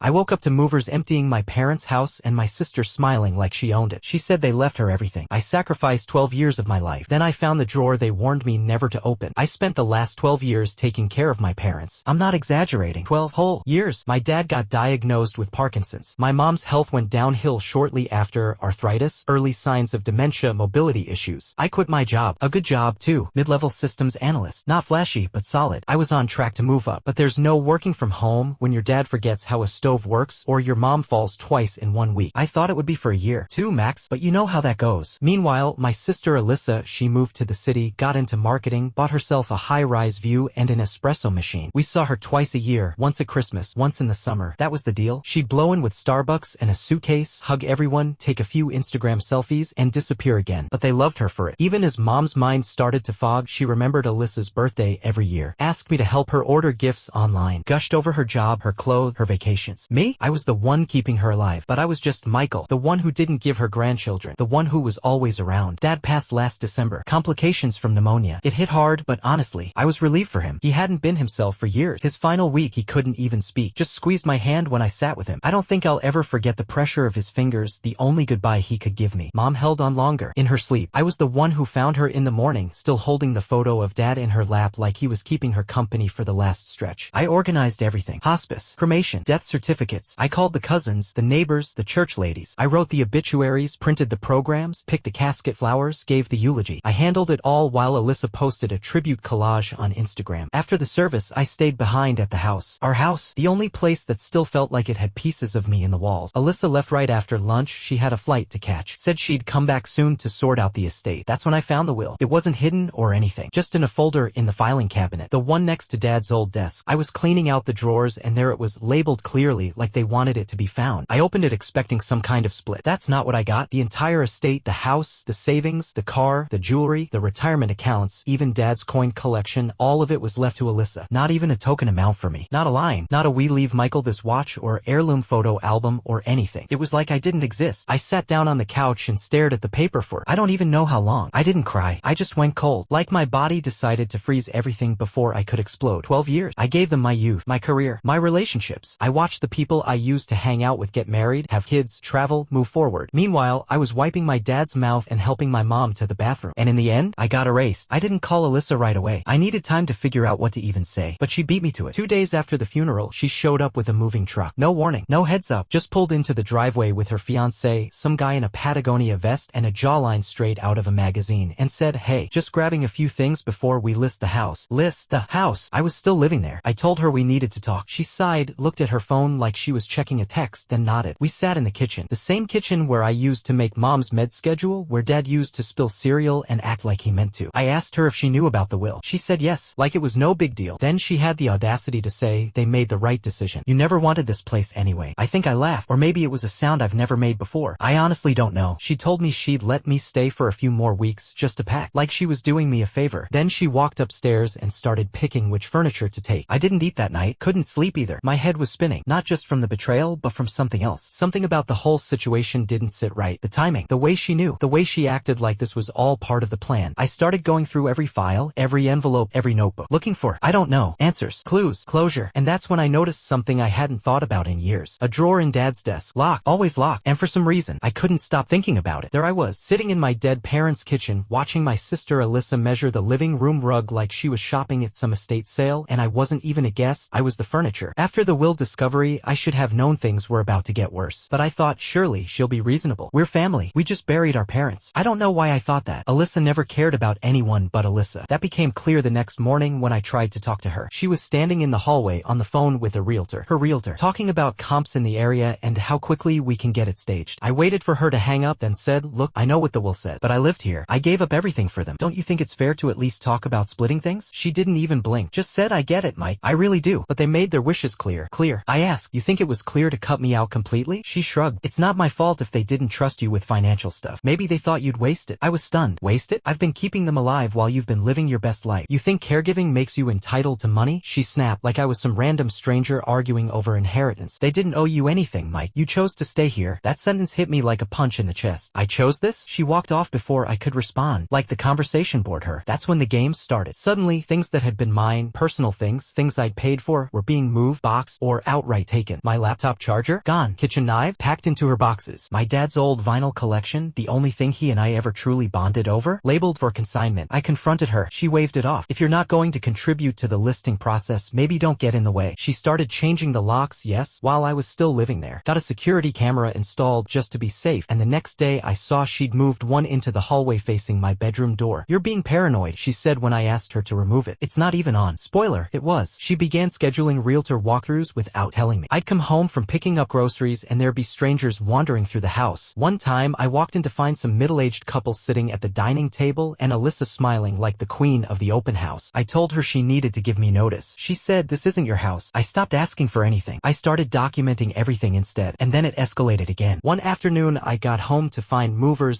I woke up to movers emptying my parents' house and my sister smiling like she owned it. She said they left her everything. I sacrificed 12 years of my life. Then I found the drawer they warned me never to open. I spent the last 12 years taking care of my parents. I'm not exaggerating. 12 whole years. My dad got diagnosed with Parkinson's. My mom's health went downhill shortly after: arthritis, early signs of dementia, mobility issues. I quit my job. A good job, too. Mid-level systems analyst. Not flashy, but solid. I was on track to move up. But there's no working from home when your dad forgets how a stove works or your mom falls twice in 1 week. I thought it would be for a year, 2 max, but you know how that goes. Meanwhile, my sister Alyssa, she moved to the city, got into marketing, bought herself a high-rise view and an espresso machine. We saw her twice a year, once at Christmas, once in the summer. That was the deal. She'd blow in with Starbucks and a suitcase, hug everyone, take a few Instagram selfies, and disappear again. But they loved her for it. Even as mom's mind started to fog, she remembered Alyssa's birthday every year, asked me to help her order gifts online, gushed over her job, her clothes, her vacations. Me? I was the one keeping her alive. But I was just Michael, the one who didn't give her grandchildren, the one who was always around. Dad passed last December. Complications from pneumonia. It hit hard, but honestly, I was relieved for him. He hadn't been himself for years. His final week, he couldn't even speak. Just squeezed my hand when I sat with him. I don't think I'll ever forget the pressure of his fingers, the only goodbye he could give me. Mom held on longer. In her sleep, I was the one who found her in the morning, still holding the photo of Dad in her lap like he was keeping her company for the last stretch. I organized everything. Hospice, cremation, death certificates. I called the cousins, the neighbors, the church ladies. I wrote the obituaries, printed the programs, picked the casket flowers, gave the eulogy. I handled it all while Alyssa posted a tribute collage on Instagram. After the service, I stayed behind at the house. Our house, the only place that still felt like it had pieces of me in the walls. Alyssa left right after lunch. She had a flight to catch. Said she'd come back soon to sort out the estate. That's when I found the will. It wasn't hidden or anything, just in a folder in the filing cabinet, the one next to Dad's old desk. I was cleaning out the drawers and there it was, labeled clearly like they wanted it to be found. I opened it expecting some kind of split. That's not what I got. The entire estate, the house, the savings, the car, the jewelry, the retirement accounts, even Dad's coin collection, all of it was left to Alyssa. Not even a token amount for me. Not a line. Not a "we leave Michael this watch" or heirloom photo album or anything. It was like I didn't exist. I sat down on the couch and stared at the paper for I don't even know how long. I didn't cry. I just went cold. Like my body decided to freeze everything before I could explode. 12 years. I gave them my youth, my career, my relationships. I watched the people I used to hang out with get married, have kids, travel, move forward. Meanwhile, I was wiping my dad's mouth and helping my mom to the bathroom. And in the end, I got erased. I didn't call Alyssa right away. I needed time to figure out what to even say. But she beat me to it. 2 days after the funeral, she showed up with a moving truck. No warning, no heads up. Just pulled into the driveway with her fiancé, some guy in a Patagonia vest and a jawline straight out of a magazine, and said, "Hey, just grabbing a few things before we list the house." List the house. I was still living there. I told her we needed to talk. She sighed, looked at her phone like she was checking a text, then nodded. We sat in the kitchen. The same kitchen where I used to make Mom's med schedule, where Dad used to spill cereal and act like he meant to. I asked her if she knew about the will. She said yes, like it was no big deal. Then she had the audacity to say, "They made the right decision. You never wanted this place anyway." I think I laughed, or maybe it was a sound I've never made before. I honestly don't know. She told me she'd let me stay for a few more weeks just to pack, like she was doing me a favor. Then she walked upstairs and started picking which furniture to take. I didn't eat that night, couldn't sleep either. My head was spinning, not just from the betrayal, but from something else. Something about the whole situation didn't sit right. The timing, the way she knew, the way she acted like this was all part of the plan. I started going through every file, every envelope, every notebook, looking for, I don't know, answers, clues, closure. And that's when I noticed something I hadn't thought about in years. A drawer in Dad's desk, locked, always locked. And for some reason, I couldn't stop thinking about it. There I was, sitting in my dead parents' kitchen, watching my sister Alyssa measure the living room rug like she was shopping at some estate sale, and I wasn't even a guest, I was the furniture. After the will discovery, I should have known things were about to get worse. But I thought, surely she'll be reasonable. We're family. We just buried our parents. I don't know why I thought that. Alyssa never cared about anyone but Alyssa. That became clear the next morning when I tried to talk to her. She was standing in the hallway on the phone with a realtor, her realtor, talking about comps in the area and how quickly we can get it staged. I waited for her to hang up, then said, "Look, I know what the will said, but I lived here. I gave up everything for them. Don't you think it's fair to at least talk about splitting things?" She didn't even blink, just said, "I get it, Mike. I really do. But they made their wishes clear." Clear. I asked, "You think it was clear to cut me out completely?" She shrugged. "It's not my fault if they didn't trust you with financial stuff. Maybe they thought you'd waste it." I was stunned. Waste it? I've been keeping them alive while you've been living your best life. You think caregiving makes you entitled to money? She snapped, like I was some random stranger arguing over inheritance. "They didn't owe you anything, Mike. You chose to stay here." That sentence hit me like a punch in the chest. I chose this? She walked off before I could respond, like the conversation bored her. That's when the game started. Suddenly, things that had been mine, personal things, things I'd paid for, were being moved, boxed, or outright taken. My laptop charger? Gone. Kitchen knife? Packed into her boxes. My dad's old vinyl collection, the only thing he and I ever truly bonded over? Labeled for consignment. I confronted her. She waved it off. If you're not going to contribute to the listing process, maybe don't get in the way. She started changing the locks, yes, while I was still living there. Got a security camera installed just to be safe, and the next day I saw she'd moved one into the hallway facing my bedroom door. You're being paranoid, she said when I asked her to remove it. It's not even on. Spoiler, it was. She began scheduling realtor walkthroughs without telling me. I'd come home from picking up groceries and there'd be strangers wandering through the house. One time, I walked in to find some middle-aged couple sitting at the dining table and Alyssa smiling like the queen of the open house. I told her she needed to give me notice. She said, "This isn't your house." I stopped asking for anything. I started documenting everything instead, and then it escalated again. One afternoon, I got home to find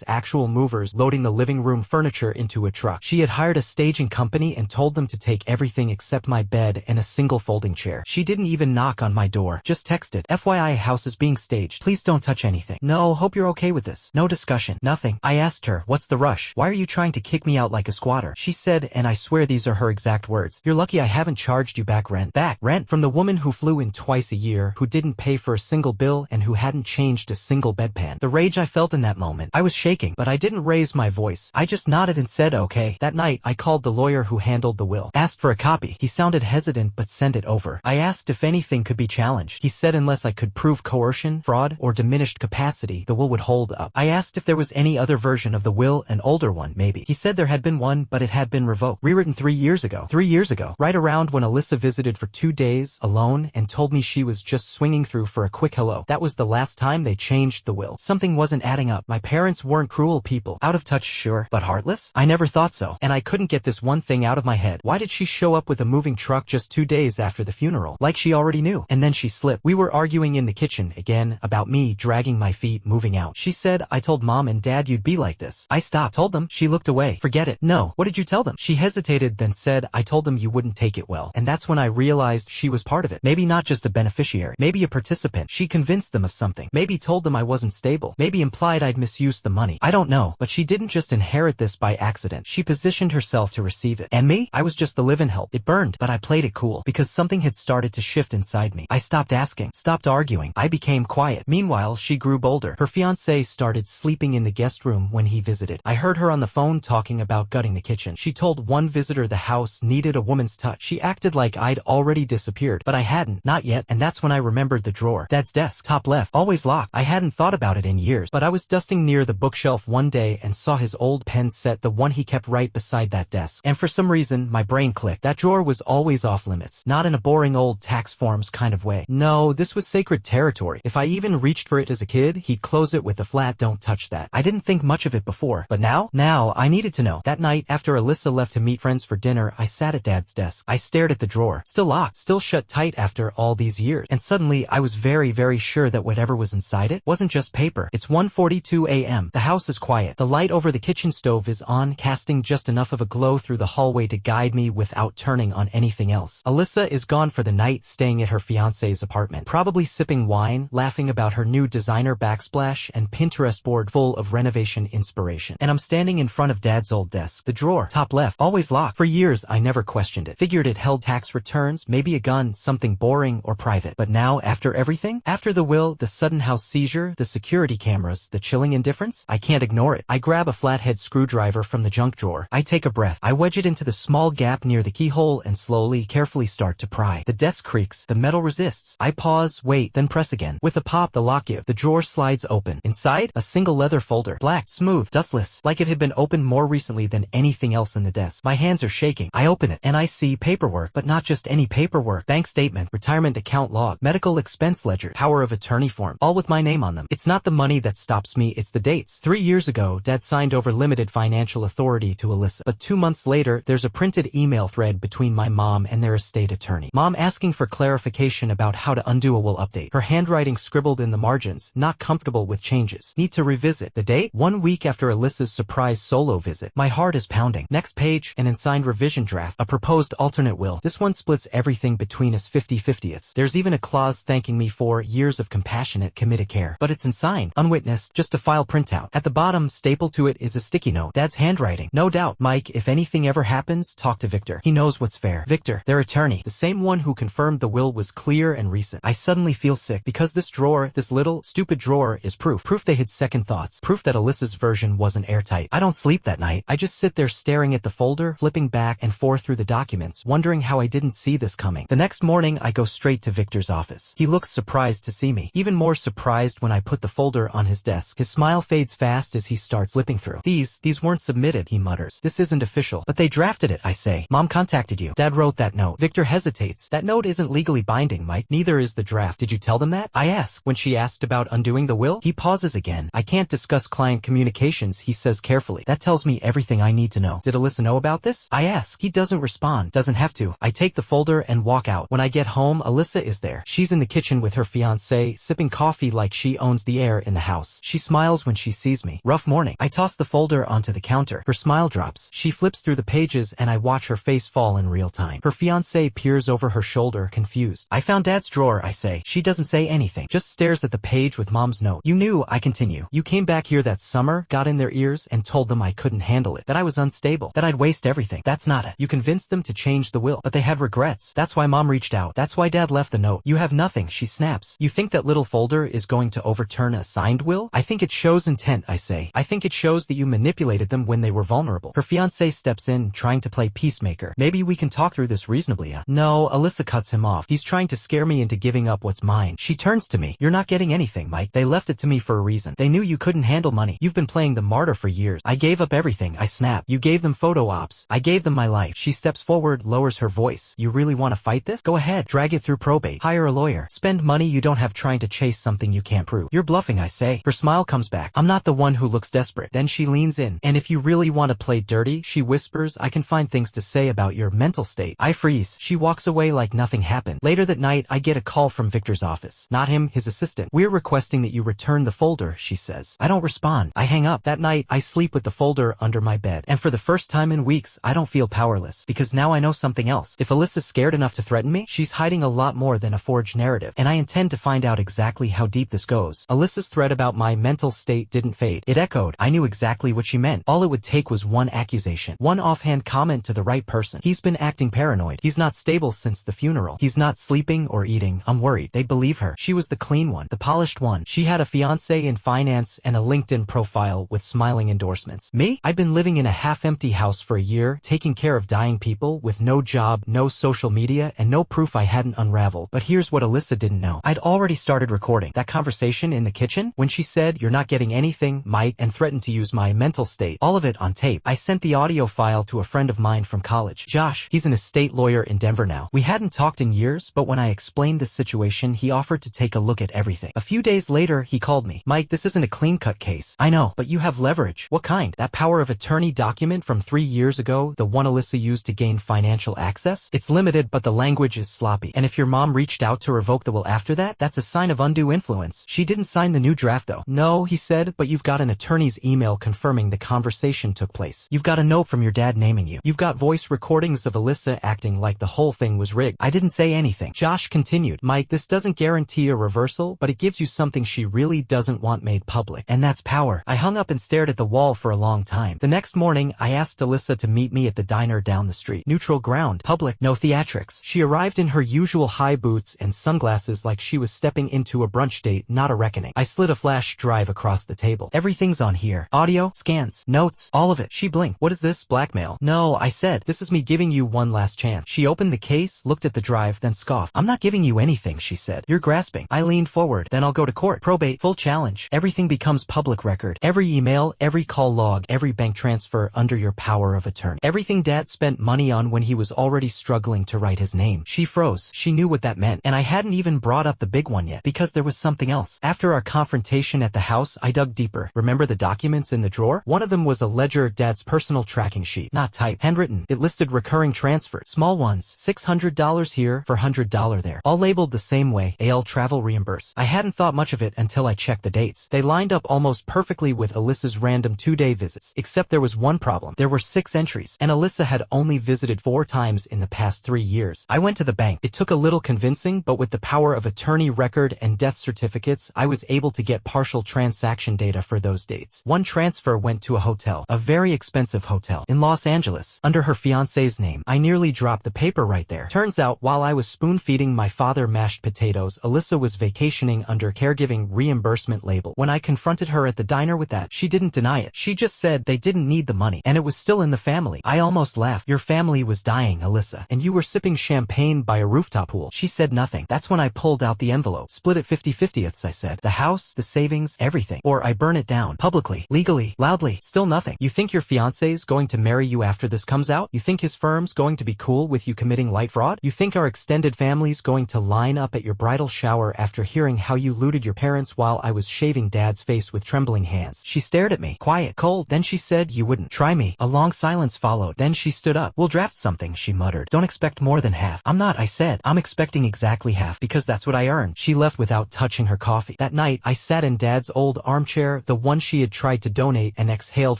actual movers, loading the living room furniture into a truck. She had hired a staging company and told them to take everything except my bed and a single folding chair. She didn't even knock on my door, just texted, "FYI, house is being staged. Please don't touch anything." No, hope you're okay with this. No discussion. Nothing. I asked her, "What's the rush? Why are you trying to kick me out like a squatter?" She said, and I swear these are her exact words, "You're lucky I haven't charged you back rent." Back rent? From the woman who flew in twice a year, who didn't pay for a single bill, and who hadn't changed a single bedpan. The rage I felt in that moment. I was shaking, but I didn't raise my voice. I just nodded and said okay. That night, I called the lawyer who handled the will. Asked for a copy. He sounded hesitant but sent it over. I asked if anything could be challenged. He said unless I could prove coercion, fraud, or diminished capacity, the will would hold up. I asked if there was any other version of the will, an older one, maybe. He said there had been one, but it had been revoked. Rewritten 3 years ago. 3 years ago. Right around when Alyssa visited for 2 days, alone, and told me she was just swinging through for a quick hello. That was the last time they changed the will. Something wasn't adding up. My parents weren't cruel people. Out of touch, sure, but heartless? I never thought so. And I couldn't get this one thing out of my head. Why did she show up with a moving truck just 2 days after the funeral? Like she already knew. And then she slipped. We were arguing in the kitchen, again, about me dragging my feet, moving out. She said, "I told Mom and Dad you'd be like this." I stopped. Told them. She looked away. Forget it. No. What did you tell them? She hesitated, then said, "I told them you wouldn't take it well." And that's when I realized she was part of it. Maybe not just a beneficiary. Maybe a participant. She convinced them of something. Maybe told them I wasn't stable. Maybe implied I'd misused the money. I don't know. But she didn't just inherit this by accident. She positioned herself to receive it. And me? I was just the live-in help. It burned, but I played it cool. Because something had started to shift inside me. I stopped asking. Stopped arguing. I became quiet. Meanwhile, she grew bolder. Her fiancé started sleeping in the guest room when he visited. I heard her on the phone talking about gutting the kitchen. She told one visitor the house needed a woman's touch. She acted like I'd already disappeared, but I hadn't. Not yet. And that's when I remembered the drawer. Dad's desk. Top left. Always locked. I hadn't thought about it in years, but I was dusting near the bookshelf one day and saw his old pen set, the one he kept right beside that desk. And for some reason, my brain clicked. That drawer was always off limits. Not in a boring old tax forms kind of way. No, this was sacred territory. If I even reached for it as a kid, he'd close it with a flat "Don't touch that." I didn't think much of it before, but now I needed to know. That night, after Alyssa left to meet friends for dinner, I sat at Dad's desk. I stared at the drawer. Still locked. Still shut tight after all these years. And suddenly, I was very, very sure that whatever was inside it wasn't just paper. It's 1:42 a.m. The house is quiet. The light over the kitchen stove is on, casting just enough of a glow through the hallway to guide me without turning on anything else. Alyssa is gone for the night, staying at her fiancé's apartment. Probably sipping wine, laughing about her new designer backsplash and Pinterest board full of renovation inspiration. And I'm standing in front of Dad's old desk. The drawer, top left, always locked. For years, I never questioned it. Figured it held tax returns, maybe a gun, something boring or private. But now, after everything, after the will, the sudden house seizure, the security cameras, the chilling indifference, I can't ignore it. I grab a flathead screwdriver from the junk drawer. I take a breath. I wedge it into the small gap near the keyhole and slowly, carefully start to pry. The desk creaks. The metal resists. I pause, wait, then press again. With a pop, the lock gives. The drawer slides open. Inside, a single leather folder. Black, smooth, dustless, like it had been opened more recently than anything else in the desk. My hands are shaking. I open it, and I see paperwork, but not just any paperwork. Bank statement, retirement account log, medical expense ledger, power of attorney form, all with my name on them. It's not the money that stops me, it's the dates. 3 years ago, Dad signed over limited financial authority to Alyssa. But 2 months later, there's a printed email thread between my mom and their estate attorney. Mom asking for clarification about how to undo a will update. Her handwriting scribbled in the margins, not comfortable with changes. Need to revisit. The date? 1 week after Alyssa's surprise solo visit. My heart is pounding. Next page, an unsigned revision draft. A proposed alternate will. This one splits everything between us 50-50ths. There's even a clause thanking me for years of compassionate, committed care. But it's unsigned, unwitnessed, just a file printout. At the bottom, stapled to it, is a sticky note. Dad's handwriting. No doubt. Mike, if anything ever happens, talk to Victor. He knows what's fair. Victor, their attorney. The same one who confirmed the will was clear clear and recent. I suddenly feel sick because this drawer, this little, stupid drawer, is proof. Proof they had second thoughts. Proof that Alyssa's version wasn't airtight. I don't sleep that night. I just sit there staring at the folder, flipping back and forth through the documents, wondering how I didn't see this coming. The next morning, I go straight to Victor's office. He looks surprised to see me. Even more surprised when I put the folder on his desk. His smile fades fast as he starts flipping through. These weren't submitted, he mutters. This isn't official. But they drafted it, I say. Mom contacted you. Dad wrote that note. Victor hesitates. That note isn't legally binding, Mike. Neither is the draft. Did you tell them that? I ask. When she asked about undoing the will, he pauses again. I can't discuss client communications, he says carefully. That tells me everything I need to know. Did Alyssa know about this? I ask. He doesn't respond. Doesn't have to. I take the folder and walk out. When I get home, Alyssa is there. She's in the kitchen with her fiancé, sipping coffee like she owns the air in the house. She smiles when she sees me. Rough morning. I toss the folder onto the counter. Her smile drops. She flips through the pages and I watch her face fall in real time. Her fiancé peers over her shoulder, confused. I found Dad's drawer, I say. She doesn't say anything, just stares at the page with Mom's note. You knew, I continue. You came back here that summer, got in their ears, and told them I couldn't handle it, that I was unstable, that I'd waste everything. That's not it. You convinced them to change the will, but they had regrets. That's why Mom reached out. That's why Dad left the note. You have nothing, she snaps. You think that little folder is going to overturn a signed will? I think it shows intent, I say. I think it shows that you manipulated them when they were vulnerable. Her fiancé steps in, trying to play peacemaker. Maybe we can talk through this reasonably. No, Alyssa cuts him off. He's trying to scare me into giving up what's mine. She turns to me. You're not getting anything, Mike. They left it to me for a reason. They knew you couldn't handle money. You've been playing the martyr for years. I gave up everything, I snap. You gave them photo ops. I gave them my life. She steps forward, lowers her voice. You really want to fight this? Go ahead. Drag it through probate. Hire a lawyer. Spend money you don't have trying to chase something you can't prove. You're bluffing, I say. Her smile comes back. I'm not the one who looks desperate. Then she leans in. And if you really want to play dirty, she whispers, I can find things to say about your mental state. I freeze. She walks away like nothing happened. Later that night, I get a call from Victor's office. Not him, his assistant. We're requesting that you return the folder, she says. I don't respond. I hang up. That night, I sleep with the folder under my bed. And for the first time in weeks, I don't feel powerless. Because now I know something else. If Alyssa's scared enough to threaten me, she's hiding a lot more than a forged narrative. And I intend to find out exactly how deep this goes. Alyssa's threat about my mental state didn't fade. It echoed. I knew exactly what she meant. All it would take was one accusation. One offhand comment to the right person. He's been acting paranoid. He's not stable since the funeral. He's not sleeping or eating. I'm worried. They'd believe her. She was the clean one. The polished one. She had a fiancé in finance and a LinkedIn profile with smiling endorsements. Me? I'd been living in a half-empty house for a year, taking care of dying people, with no job, no social media, and no proof I hadn't unraveled. But here's what Alyssa didn't know. I'd already started recording. That conversation in the kitchen, when she said, you're not getting anything, Mike, and threatened to use my mental state. All of it on tape. I sent the audio file to a friend of mine from college. Josh. He's an estate lawyer in Denver now. We hadn't talked in years, but when I explained this situation, he offered to take a look at everything. A few days later, he called me. Mike, this isn't a clean-cut case. I know, but you have leverage. What kind? That power of attorney document from 3 years ago, the one Alyssa used to gain financial access? It's limited, but the language is sloppy. And if your mom reached out to revoke the will after that, that's a sign of undue influence. She didn't sign the new draft though. No, he said, but you've got an attorney's email confirming the conversation took place. You've got a note from your dad naming you. You've got voice recordings of Alyssa acting like the whole thing was rigged. I didn't say anything. Josh continued. Mike, this doesn't guarantee a reversal, but it gives you something she really doesn't want made public. And that's power. I hung up and stared at the wall for a long time. The next morning, I asked Alyssa to meet me at the diner down the street. Neutral ground. Public. No theatrics. She arrived in her usual high boots and sunglasses like she was stepping into a brunch date, not a reckoning. I slid a flash drive across the table. Everything's on here. Audio, scans, notes, all of it. She blinked. What is this? Blackmail? No, I said. This is me giving you one last chance. She opened the case, looked at the drive, then scoffed. I'm not giving you anything, she said. You're grasping. I leaned forward. Then I'll go to court. Probate. Full challenge. Everything becomes public record. Every email, every call log, every bank transfer under your power of attorney. Everything Dad spent money on when he was already struggling to write his name. She froze. She knew what that meant. And I hadn't even brought up the big one yet, because there was something else. After our confrontation at the house, I dug deeper. Remember the documents in the drawer? One of them was a ledger, Dad's personal tracking sheet. Not typed. Handwritten. It listed recurring transfers. Small ones. $600 here, $400 there. All labeled the same way. AL travel reimburse. I hadn't thought much of it until I checked the dates. They lined up almost perfectly with Alyssa's random 2-day visits. Except there was one problem. There were 6 entries, and Alyssa had only visited 4 times in the past 3 years. I went to the bank. It took a little convincing, but with the power of attorney record and death certificates, I was able to get partial transaction data for those dates. One transfer went to a hotel, a very expensive hotel, in Los Angeles, under her fiancé's name. I nearly dropped the paper right there. Turns out, while I was spoon-feeding my father mashed potatoes. Alyssa was vacationing under caregiving reimbursement label. When I confronted her at the diner with that, she didn't deny it. She just said they didn't need the money, and it was still in the family. I almost laughed. Your family was dying, Alyssa, and you were sipping champagne by a rooftop pool. She said nothing. That's when I pulled out the envelope. Split it 50-50ths, I said. The house, the savings, everything. Or I burn it down. Publicly. Legally. Loudly. Still nothing. You think your fiancé's going to marry you after this comes out? You think his firm's going to be cool with you committing light fraud? You think our extended family's going to line up at your bridal shower after hearing how you looted your parents while I was shaving Dad's face with trembling hands? She stared at me. Quiet. Cold. Then she said you wouldn't. Try me. A long silence followed. Then she stood up. We'll draft something, she muttered. Don't expect more than half. I'm not, I said. I'm expecting exactly half, because that's what I earn. She left without touching her coffee. That night, I sat in Dad's old armchair, the one she had tried to donate, and exhaled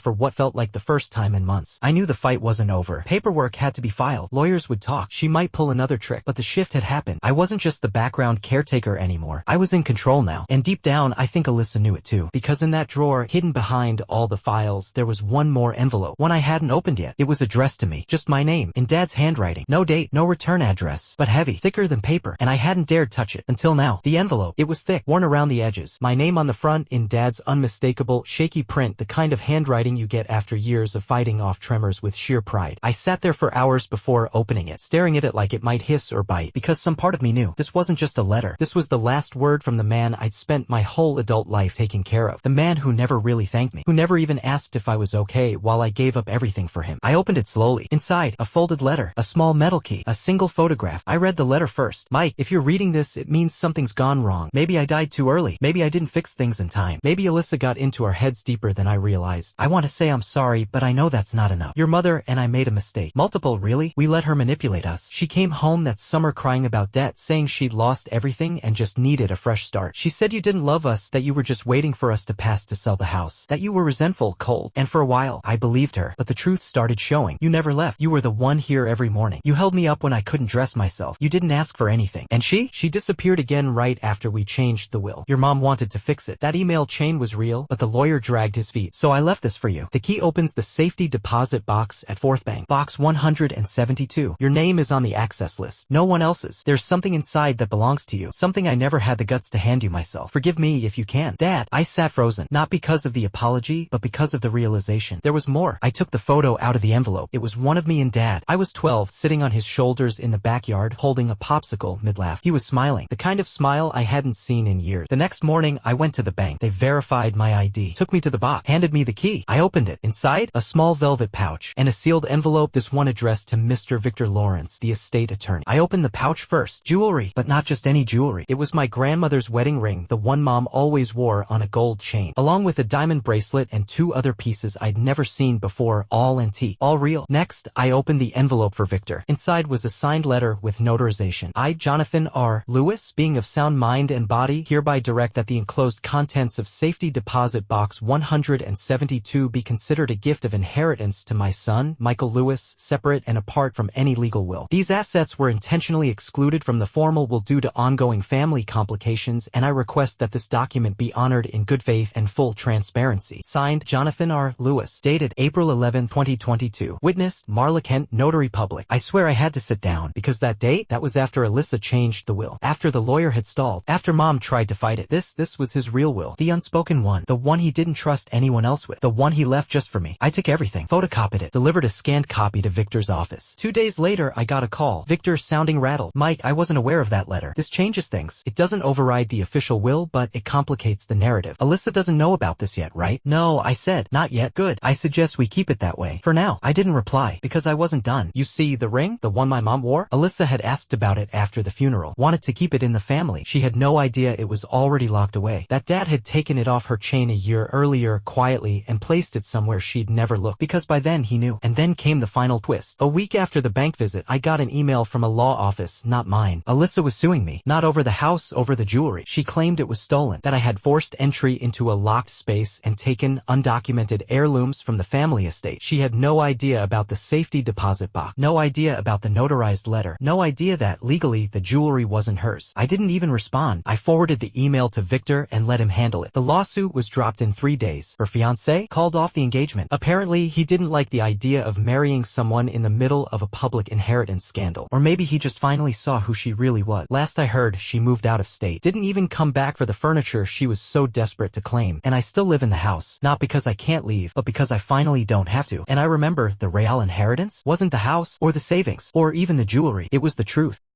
for what felt like the first time in months. I knew the fight wasn't over. Paperwork had to be filed. Lawyers would talk. She might pull another trick, but the shift had happened. I wasn't just the background caretaker anymore. I was in control now. And deep down, I think Alyssa knew it too. Because in that drawer, hidden behind all the files, there was one more envelope. One I hadn't opened yet. It was addressed to me. Just my name. In Dad's handwriting. No date, no return address. But heavy. Thicker than paper. And I hadn't dared touch it. Until now. The envelope. It was thick. Worn around the edges. My name on the front in Dad's unmistakable, shaky print. The kind of handwriting you get after years of fighting off tremors with sheer pride. I sat there for hours before opening it, staring at it like it might hiss or bite. Because some part of me knew. This wasn't just a letter. This was the last word from the man I'd spent my whole adult life taking care of. The man who never really thanked me. Who never even asked if I was okay while I gave up everything for him. I opened it slowly. Inside, a folded letter. A small metal key. A single photograph. I read the letter first. Mike, if you're reading this, it means something's gone wrong. Maybe I died too early. Maybe I didn't fix things in time. Maybe Alyssa got into our heads deeper than I realized. I want to say I'm sorry, but I know that's not enough. Your mother and I made a mistake. Multiple, really? We let her manipulate us. She came home that summer crying about debt, saying she'd lost everything and just needed a fresh start. She said you didn't love us, that you were just waiting for us to pass to sell the house. That you were resentful, cold. And for a while, I believed her. But the truth started showing. You never left. You were the one here every morning. You held me up when I couldn't dress myself. You didn't ask for anything. And she disappeared again right after we changed the will. Your mom wanted to fix it. That email chain was real, but the lawyer dragged his feet. So I left this for you. The key opens the safety deposit box at Fourth Bank. Box 172. Your name is on the access list. No one else's. There's something inside that belongs to you. Something I never had the guts to hand you myself. Forgive me if you can. Dad, I sat frozen. Not because of the apology, but because of the realization. There was more. I took the photo out of the envelope. It was one of me and Dad. I was 12, sitting on his shoulders in the backyard, holding a popsicle mid-laugh. He was smiling. The kind of smile I hadn't seen in years. The next morning, I went to the bank. They verified my ID. Took me to the box. Handed me the key. I opened it. Inside, a small velvet pouch. And a sealed envelope, this one addressed to Mr. Victor Lawrence, the estate attorney. I opened the pouch first. Jewelry. But not just any jewelry. It was my grandmother's wedding ring, the one Mom always wore on a gold chain. Along with a diamond bracelet and 2 other pieces I'd never seen before, all antique. All real. Next, I opened the envelope for Victor. Inside was a signed letter with notarization. I, Jonathan R. Lewis, being of sound mind and body, hereby direct that the enclosed contents of safety deposit box 172 be considered a gift of inheritance to my son, Michael Lewis, separate and apart from any legal will. These assets were intentionally excluded from the formal will due to ongoing family complications, and I request that this document be honored in good faith and full transparency. Signed, Jonathan R. Lewis. Dated April 11, 2022. Witnessed, Marla Kent, Notary Public. I swear I had to sit down, because that date, that was after Alyssa changed the will. After the lawyer had stalled. After Mom tried to fight it. This was his real will. The unspoken one. The one he didn't trust anyone else with. The one he left just for me. I took everything. Photocopied it. Delivered a scanned copy to Victor's office. 2 days later, I got a call. Victor sounding rattled. Mike, I wasn't aware of that letter. This changes things. It doesn't override the official will, but it complicates the narrative. Alyssa doesn't know about this yet, right? No, I said. Not yet. Good. I suggest we keep it that way. For now. I didn't reply, because I wasn't done. You see, the ring? The one my mom wore? Alyssa had asked about it after the funeral. Wanted to keep it in the family. She had no idea it was already locked away. That Dad had taken it off her chain a year earlier quietly and placed it somewhere she'd never looked, because by then he knew. And then came the final twist. A week after the bank visit, I got an email from a law office, not mine. Alyssa was suing me. Not over the house, over the jewelry. She claimed it was stolen. That I had forced entry into a locked space and taken undocumented heirlooms from the family estate. She had no idea about the safety deposit box. No idea about the notarized letter. No idea that, legally, the jewelry wasn't hers. I didn't even respond. I forwarded the email to Victor and let him handle it. The lawsuit was dropped in 3 days. Her fiancé called off the engagement. Apparently, he didn't like the idea of marrying someone in the middle of a public inheritance scandal. Or maybe he just finally saw who who she really was. Last I heard, she moved out of state. Didn't even come back for the furniture she was so desperate to claim. And I still live in the house. Not because I can't leave, but because I finally don't have to. And I remember the real inheritance wasn't the house, or the savings, or even the jewelry. It was the truth.